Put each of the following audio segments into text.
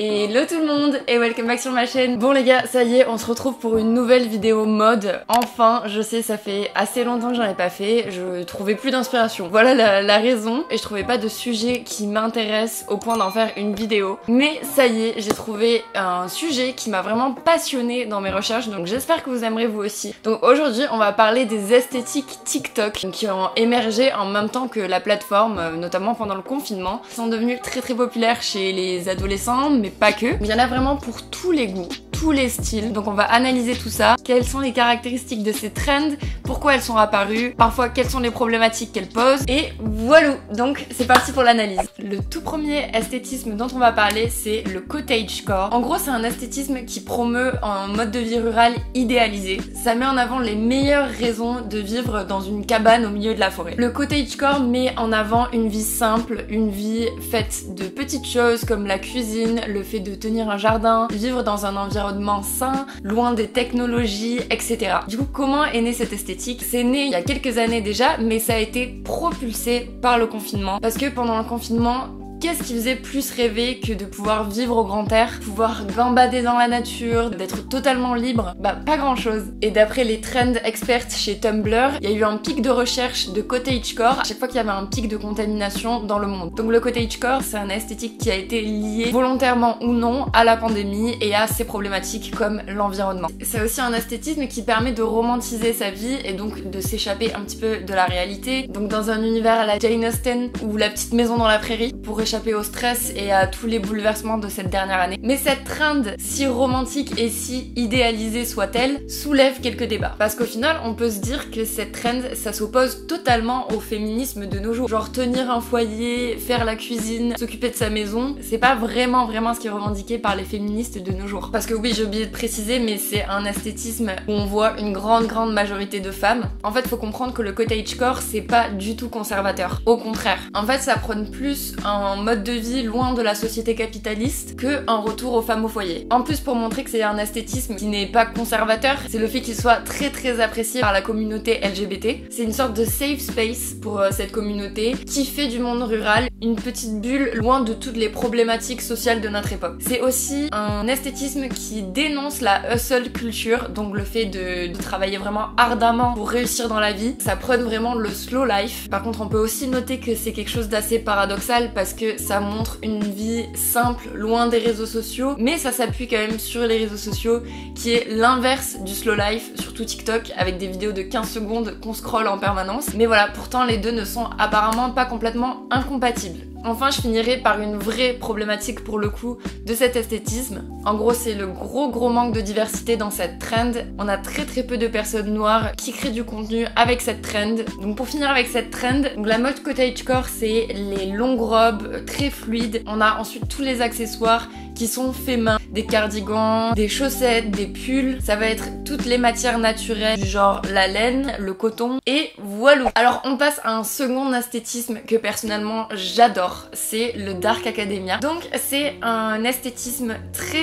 Hello tout le monde et welcome back sur ma chaîne. Bon les gars, ça y est, on se retrouve pour une nouvelle vidéo mode. Enfin, je sais, ça fait assez longtemps que j'en ai pas fait, je trouvais plus d'inspiration. Voilà la raison, et je trouvais pas de sujet qui m'intéresse au point d'en faire une vidéo. Mais ça y est, j'ai trouvé un sujet qui m'a vraiment passionnée dans mes recherches, donc j'espère que vous aimerez vous aussi. Donc aujourd'hui, on va parler des esthétiques TikTok qui ont émergé en même temps que la plateforme, notamment pendant le confinement. Ils sont devenus très populaires chez les adolescents, mais pas que. Il y en a vraiment pour tous les goûts, tous les styles. Donc on va analyser tout ça. Quelles sont les caractéristiques de ces trends, pourquoi elles sont apparues, parfois quelles sont les problématiques qu'elles posent, et voilà. Donc c'est parti pour l'analyse. Le tout premier esthétisme dont on va parler, c'est le cottagecore. En gros, c'est un esthétisme qui promeut un mode de vie rural idéalisé. Ça met en avant les meilleures raisons de vivre dans une cabane au milieu de la forêt. Le cottagecore met en avant une vie simple, une vie faite de petites choses comme la cuisine, le fait de tenir un jardin, vivre dans un environnement sain, loin des technologies, etc. Du coup, comment est née cette esthétique? C'est né il y a quelques années déjà, mais ça a été propulsé par le confinement. Parce que pendant le confinement, qu'est-ce qui faisait plus rêver que de pouvoir vivre au grand air, pouvoir gambader dans la nature, d'être totalement libre? Bah pas grand chose. Et d'après les trend experts chez Tumblr, il y a eu un pic de recherche de cottagecore à chaque fois qu'il y avait un pic de contamination dans le monde. Donc le cottagecore, c'est un esthétique qui a été lié volontairement ou non à la pandémie et à ses problématiques comme l'environnement. C'est aussi un esthétisme qui permet de romantiser sa vie et donc de s'échapper un petit peu de la réalité. Donc dans un univers à la Jane Austen ou La petite maison dans la prairie, pour échapper au stress et à tous les bouleversements de cette dernière année. Mais cette trend, si romantique et si idéalisée soit-elle, soulève quelques débats. Parce qu'au final, on peut se dire que cette trend, ça s'oppose totalement au féminisme de nos jours. Genre tenir un foyer, faire la cuisine, s'occuper de sa maison, c'est pas vraiment ce qui est revendiqué par les féministes de nos jours. Parce que oui, j'ai oublié de préciser, mais c'est un esthétisme où on voit une grande majorité de femmes. En fait, faut comprendre que le cottagecore, c'est pas du tout conservateur. Au contraire. En fait, ça prône plus un mode de vie loin de la société capitaliste que un retour aux femmes au foyer. En plus, pour montrer que c'est un esthétisme qui n'est pas conservateur, c'est le fait qu'il soit très apprécié par la communauté LGBT. C'est une sorte de safe space pour cette communauté qui fait du monde rural une petite bulle loin de toutes les problématiques sociales de notre époque. C'est aussi un esthétisme qui dénonce la hustle culture, donc le fait de travailler vraiment ardemment pour réussir dans la vie. Ça prône vraiment le slow life. Par contre, on peut aussi noter que c'est quelque chose d'assez paradoxal parce que ça montre une vie simple, loin des réseaux sociaux, mais ça s'appuie quand même sur les réseaux sociaux, qui est l'inverse du slow life, surtout TikTok, avec des vidéos de 15 secondes qu'on scrolle en permanence. Mais voilà, pourtant les deux ne sont apparemment pas complètement incompatibles. Enfin, je finirai par une vraie problématique pour le coup de cet esthétisme. En gros, c'est le gros manque de diversité dans cette trend. On a très peu de personnes noires qui créent du contenu avec cette trend. Donc pour finir avec cette trend, donc la mode cottagecore, c'est les longues robes très fluides. On a ensuite tous les accessoires qui sont faits main, des cardigans, des chaussettes, des pulls. Ça va être toutes les matières naturelles du genre la laine, le coton et voilà. Alors on passe à un second esthétisme que personnellement j'adore, c'est le dark academia. Donc c'est un esthétisme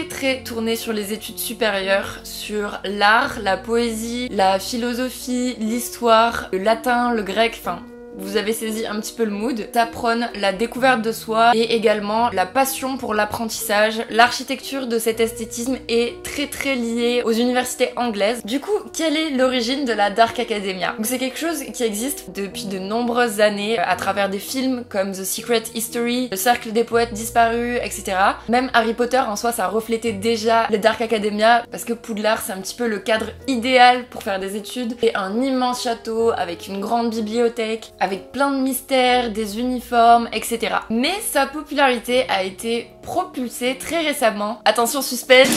très tourné sur les études supérieures, sur l'art, la poésie, la philosophie, l'histoire, le latin, le grec, enfin vous avez saisi un petit peu le mood. Ça prône la découverte de soi et également la passion pour l'apprentissage. L'architecture de cet esthétisme est très liée aux universités anglaises. Du coup, quelle est l'origine de la Dark Academia? C'est quelque chose qui existe depuis de nombreuses années à travers des films comme The Secret History, Le Cercle des Poètes Disparus, etc. Même Harry Potter en soi, ça reflétait déjà le Dark Academia parce que Poudlard, c'est un petit peu le cadre idéal pour faire des études. Et un immense château avec une grande bibliothèque, avec plein de mystères, des uniformes, etc. Mais sa popularité a été propulsée très récemment, attention suspense,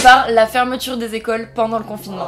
par la fermeture des écoles pendant le confinement.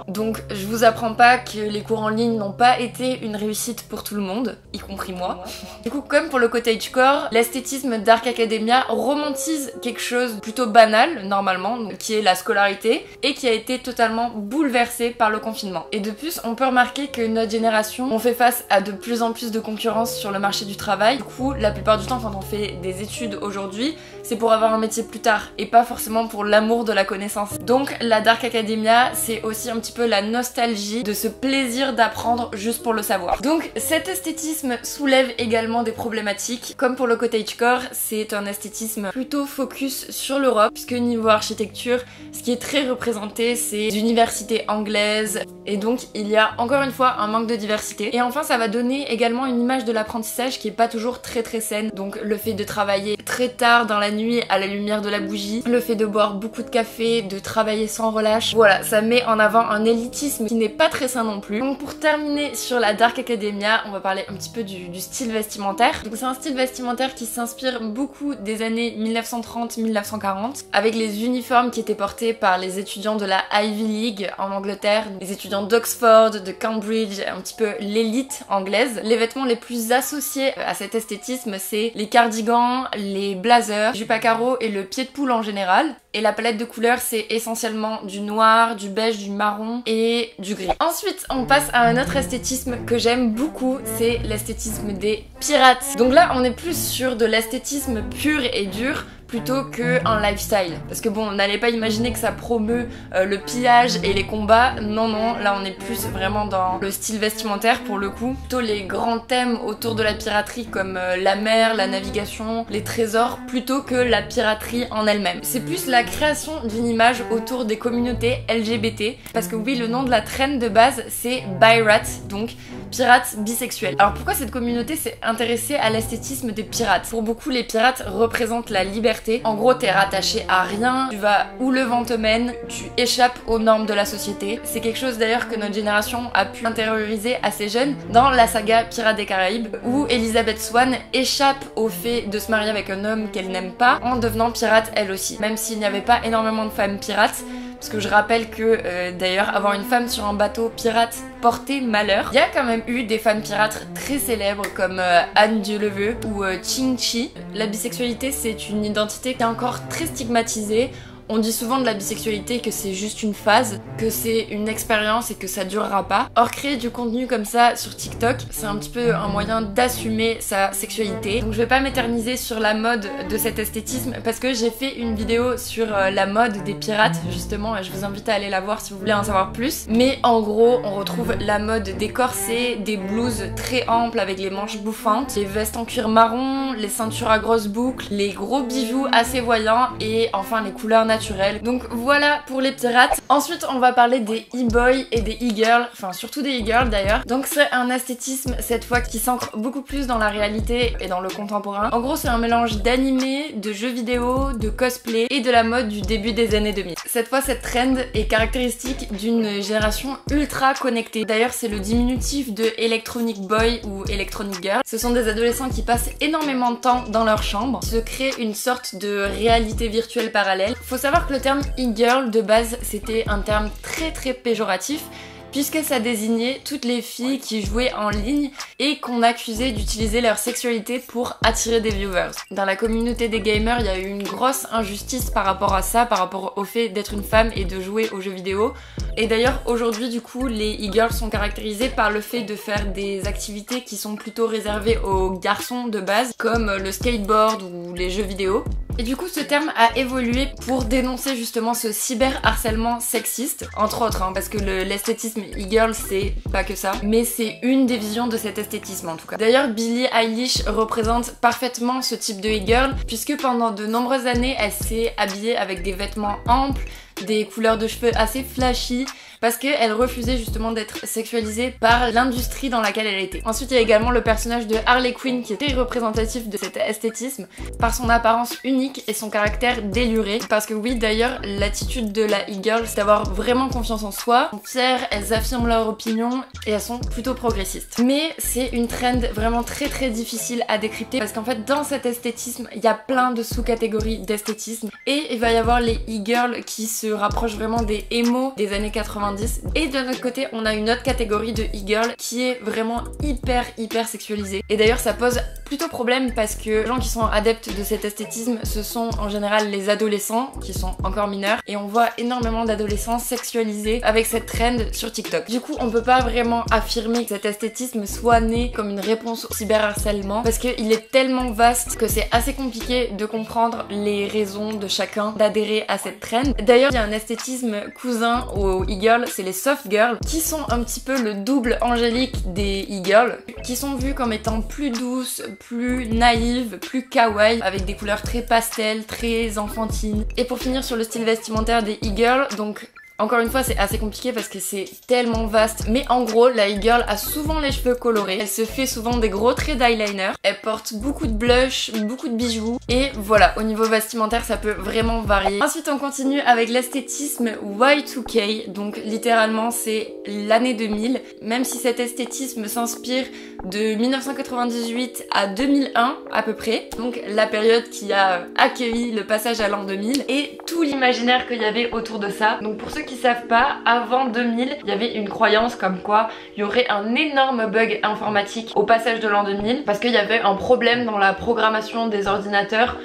Donc je vous apprends pas que les cours en ligne n'ont pas été une réussite pour tout le monde, y compris moi. Du coup, comme pour le cottagecore, l'esthétisme Dark Academia romantise quelque chose plutôt banal, normalement, donc, qui est la scolarité, et qui a été totalement bouleversé par le confinement. Et de plus, on peut remarquer que notre génération, on fait face à de plus en plus de concurrence sur le marché du travail. Du coup, la plupart du temps, quand on fait des études aujourd'hui, c'est pour avoir un métier plus tard, et pas forcément pour l'amour de la connaissance. Donc la Dark Academia, c'est aussi un petit peu peu la nostalgie de ce plaisir d'apprendre juste pour le savoir. Donc cet esthétisme soulève également des problématiques. Comme pour le cottagecore, c'est un esthétisme plutôt focus sur l'Europe, puisque niveau architecture, ce qui est très représenté, c'est les universités anglaises, et donc il y a encore une fois un manque de diversité. Et enfin, ça va donner également une image de l'apprentissage qui est pas toujours très saine. Donc le fait de travailler très tard dans la nuit à la lumière de la bougie, le fait de boire beaucoup de café, de travailler sans relâche, voilà, ça met en avant un élitisme qui n'est pas très sain non plus. Donc pour terminer sur la Dark Academia, on va parler un petit peu du style vestimentaire. Donc c'est un style vestimentaire qui s'inspire beaucoup des années 1930-1940, avec les uniformes qui étaient portés par les étudiants de la Ivy League en Angleterre, les étudiants d'Oxford, de Cambridge, un petit peu l'élite anglaise. Les vêtements les plus associés à cet esthétisme, c'est les cardigans, les blazers, jupes à carreaux et le pied de poule en général. Et la palette de couleurs, c'est essentiellement du noir, du beige, du marron et du gris. Ensuite, on passe à un autre esthétisme que j'aime beaucoup, c'est l'esthétisme des pirates. Donc là, on est plus sur de l'esthétisme pur et dur, plutôt qu'un lifestyle. Parce que bon, on n'allait pas imaginer que ça promeut le pillage et les combats. Non, là on est plus vraiment dans le style vestimentaire pour le coup. Plutôt les grands thèmes autour de la piraterie comme la mer, la navigation, les trésors, plutôt que la piraterie en elle-même. C'est plus la création d'une image autour des communautés LGBT. Parce que oui, le nom de la trend de base, c'est Birat, donc pirates bisexuels. Alors pourquoi cette communauté s'est intéressée à l'esthétisme des pirates? Pour beaucoup, les pirates représentent la liberté. En gros, t'es rattaché à rien, tu vas où le vent te mène, tu échappes aux normes de la société. C'est quelque chose d'ailleurs que notre génération a pu intérioriser assez jeune dans la saga Pirates des Caraïbes, où Elizabeth Swann échappe au fait de se marier avec un homme qu'elle n'aime pas en devenant pirate elle aussi. Même s'il n'y avait pas énormément de femmes pirates, parce que je rappelle que d'ailleurs avoir une femme sur un bateau pirate portait malheur. Il y a quand même eu des femmes pirates très célèbres comme Anne Dieu-le-Veut ou Ching Chi. La bisexualité, c'est une identité qui est encore très stigmatisée. On dit souvent de la bisexualité que c'est juste une phase, que c'est une expérience et que ça durera pas. Or, créer du contenu comme ça sur TikTok, c'est un petit peu un moyen d'assumer sa sexualité. Donc je vais pas m'éterniser sur la mode de cet esthétisme parce que j'ai fait une vidéo sur la mode des pirates justement et je vous invite à aller la voir si vous voulez en savoir plus. Mais en gros, on retrouve la mode des corsets, des blouses très amples avec les manches bouffantes, les vestes en cuir marron, les ceintures à grosses boucles, les gros bijoux assez voyants et enfin les couleurs naturelles. Donc voilà pour les pirates. Ensuite on va parler des e-boys et des e-girls, enfin surtout des e-girls d'ailleurs. Donc c'est un esthétisme cette fois qui s'ancre beaucoup plus dans la réalité et dans le contemporain. En gros c'est un mélange d'animé, de jeux vidéo, de cosplay et de la mode du début des années 2000. Cette fois cette trend est caractéristique d'une génération ultra connectée. D'ailleurs c'est le diminutif de Electronic Boy ou Electronic Girl. Ce sont des adolescents qui passent énormément de temps dans leur chambre, se créent une sorte de réalité virtuelle parallèle. Faut savoir que le terme e-girl de base c'était un terme très péjoratif puisque ça désignait toutes les filles qui jouaient en ligne et qu'on accusait d'utiliser leur sexualité pour attirer des viewers. Dans la communauté des gamers, il y a eu une grosse injustice par rapport à ça, par rapport au fait d'être une femme et de jouer aux jeux vidéo. Et d'ailleurs, aujourd'hui, du coup, les e-girls sont caractérisées par le fait de faire des activités qui sont plutôt réservées aux garçons de base, comme le skateboard ou les jeux vidéo. Et du coup, ce terme a évolué pour dénoncer justement ce cyberharcèlement sexiste, entre autres, hein, parce que l'esthétisme e-girl, c'est pas que ça, mais c'est une des visions de cet esthétisme en tout cas. D'ailleurs, Billie Eilish représente parfaitement ce type de e-girl, puisque pendant de nombreuses années, elle s'est habillée avec des vêtements amples, des couleurs de cheveux assez flashy, parce qu'elle refusait justement d'être sexualisée par l'industrie dans laquelle elle était. Ensuite, il y a également le personnage de Harley Quinn qui est très représentatif de cet esthétisme par son apparence unique et son caractère déluré. Parce que oui, d'ailleurs, l'attitude de la e-girl, c'est d'avoir vraiment confiance en soi. Elles sont fières, elles affirment leur opinion et elles sont plutôt progressistes. Mais c'est une trend vraiment très difficile à décrypter parce qu'en fait, dans cet esthétisme, il y a plein de sous-catégories d'esthétisme et il va y avoir les e-girls qui se rapprochent vraiment des emo des années 90. Et de notre côté, on a une autre catégorie de e-girl qui est vraiment hyper sexualisée. Et d'ailleurs, ça pose plutôt problème parce que les gens qui sont adeptes de cet esthétisme, ce sont en général les adolescents qui sont encore mineurs. Et on voit énormément d'adolescents sexualisés avec cette trend sur TikTok. Du coup, on peut pas vraiment affirmer que cet esthétisme soit né comme une réponse au cyberharcèlement parce qu'il est tellement vaste que c'est assez compliqué de comprendre les raisons de chacun d'adhérer à cette trend. D'ailleurs, il y a un esthétisme cousin aux e-girls, c'est les soft girls, qui sont un petit peu le double angélique des e-girls, qui sont vues comme étant plus douces, plus naïves, plus kawaii, avec des couleurs très pastel, très enfantines. Et pour finir sur le style vestimentaire des e-girls, donc encore une fois, c'est assez compliqué parce que c'est tellement vaste, mais en gros, la e-girl a souvent les cheveux colorés, elle se fait souvent des gros traits d'eyeliner, elle porte beaucoup de blush, beaucoup de bijoux, et voilà, au niveau vestimentaire, ça peut vraiment varier. Ensuite, on continue avec l'esthétisme Y2K, donc littéralement, c'est l'année 2000, même si cet esthétisme s'inspire de 1998 à 2001 à peu près, donc la période qui a accueilli le passage à l'an 2000, et tout l'imaginaire qu'il y avait autour de ça. Donc pour ceux qui savent pas, avant 2000, il y avait une croyance comme quoi il y aurait un énorme bug informatique au passage de l'an 2000 parce qu'il y avait un problème dans la programmation des ordinateurs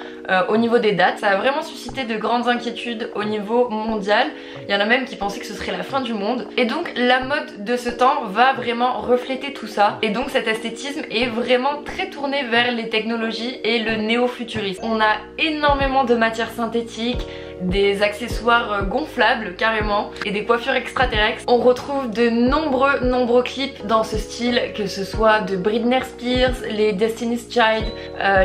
au niveau des dates. Ça a vraiment suscité de grandes inquiétudes au niveau mondial. Il y en a même qui pensaient que ce serait la fin du monde. Et donc la mode de ce temps va vraiment refléter tout ça. Et donc cet esthétisme est vraiment très tourné vers les technologies et le néo-futurisme. On a énormément de matières synthétiques, des accessoires gonflables carrément et des coiffures extraterrestres. On retrouve de nombreux clips dans ce style, que ce soit de Britney Spears, les Destiny's Child,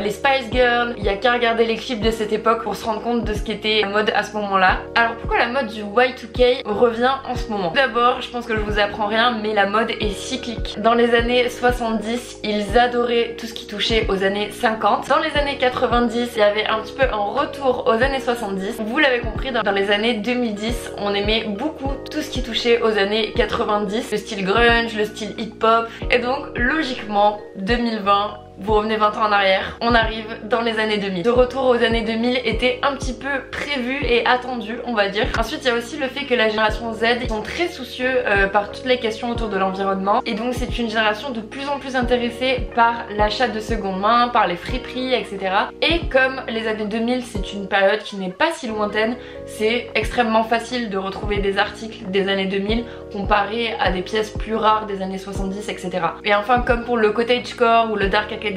les Spice Girls. Il y a qu'à regarder les clips de cette époque pour se rendre compte de ce qu'était la mode à ce moment-là. Alors pourquoi la mode du Y2K revient en ce moment? D'abord, je pense que je vous apprends rien, mais la mode est cyclique. Dans les années 70, ils adoraient tout ce qui touchait aux années 50. Dans les années 90, il y avait un petit peu un retour aux années 70. Vous l'avez compris, dans les années 2010, on aimait beaucoup tout ce qui touchait aux années 90, le style grunge, le style hip-hop, et donc logiquement 2020, vous revenez 20 ans en arrière, on arrive dans les années 2000. Ce retour aux années 2000 était un petit peu prévu et attendu, on va dire. Ensuite, il y a aussi le fait que la génération Z sont très soucieux par toutes les questions autour de l'environnement, et donc c'est une génération de plus en plus intéressée par l'achat de seconde main, par les friperies, etc. Et comme les années 2000, c'est une période qui n'est pas si lointaine, c'est extrêmement facile de retrouver des articles des années 2000 comparé à des pièces plus rares des années 70, etc. Et enfin, comme pour le cottagecore ou le dark academia,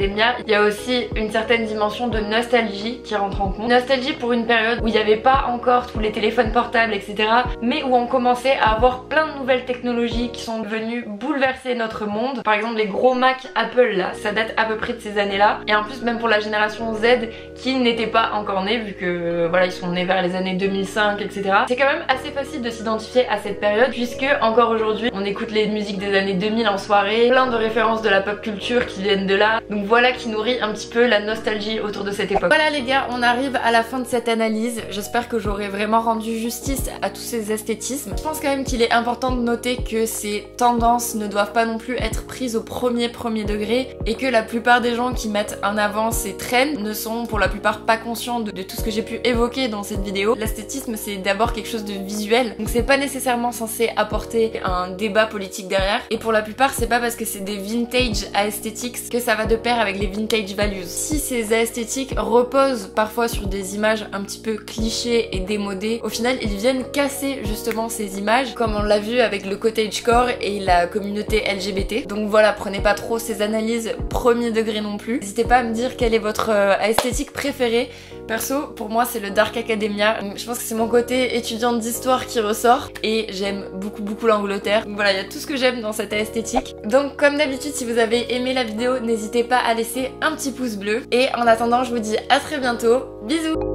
il y a aussi une certaine dimension de nostalgie qui rentre en compte. Nostalgie pour une période où il n'y avait pas encore tous les téléphones portables, etc. mais où on commençait à avoir plein de nouvelles technologies qui sont venues bouleverser notre monde. Par exemple, les gros Mac Apple là, ça date à peu près de ces années-là. Et en plus, même pour la génération Z qui n'était pas encore née, vu que voilà, ils sont nés vers les années 2005, etc. C'est quand même assez facile de s'identifier à cette période, puisque encore aujourd'hui, on écoute les musiques des années 2000 en soirée, plein de références de la pop culture qui viennent de là. Donc voilà qui nourrit un petit peu la nostalgie autour de cette époque. Voilà les gars, on arrive à la fin de cette analyse. J'espère que j'aurai vraiment rendu justice à tous ces esthétismes. Je pense quand même qu'il est important de noter que ces tendances ne doivent pas non plus être prises au premier degré, et que la plupart des gens qui mettent en avant ces trends ne sont pour la plupart pas conscients de tout ce que j'ai pu évoquer dans cette vidéo. L'esthétisme, c'est d'abord quelque chose de visuel, donc c'est pas nécessairement censé apporter un débat politique derrière, et pour la plupart c'est pas parce que c'est des vintage aesthetics que ça va de pair avec les vintage values. Si ces esthétiques reposent parfois sur des images un petit peu clichés et démodées, au final ils viennent casser justement ces images, comme on l'a vu avec le cottagecore et la communauté LGBT. Donc voilà, prenez pas trop ces analyses premier degré non plus. N'hésitez pas à me dire quelle est votre esthétique préférée. Perso, pour moi c'est le dark academia. Je pense que c'est mon côté étudiante d'histoire qui ressort, et j'aime beaucoup l'Angleterre. Donc voilà, il y a tout ce que j'aime dans cette esthétique. Donc comme d'habitude, si vous avez aimé la vidéo, n'hésitez pas à laisser un petit pouce bleu. Et en attendant, je vous dis à très bientôt. Bisous!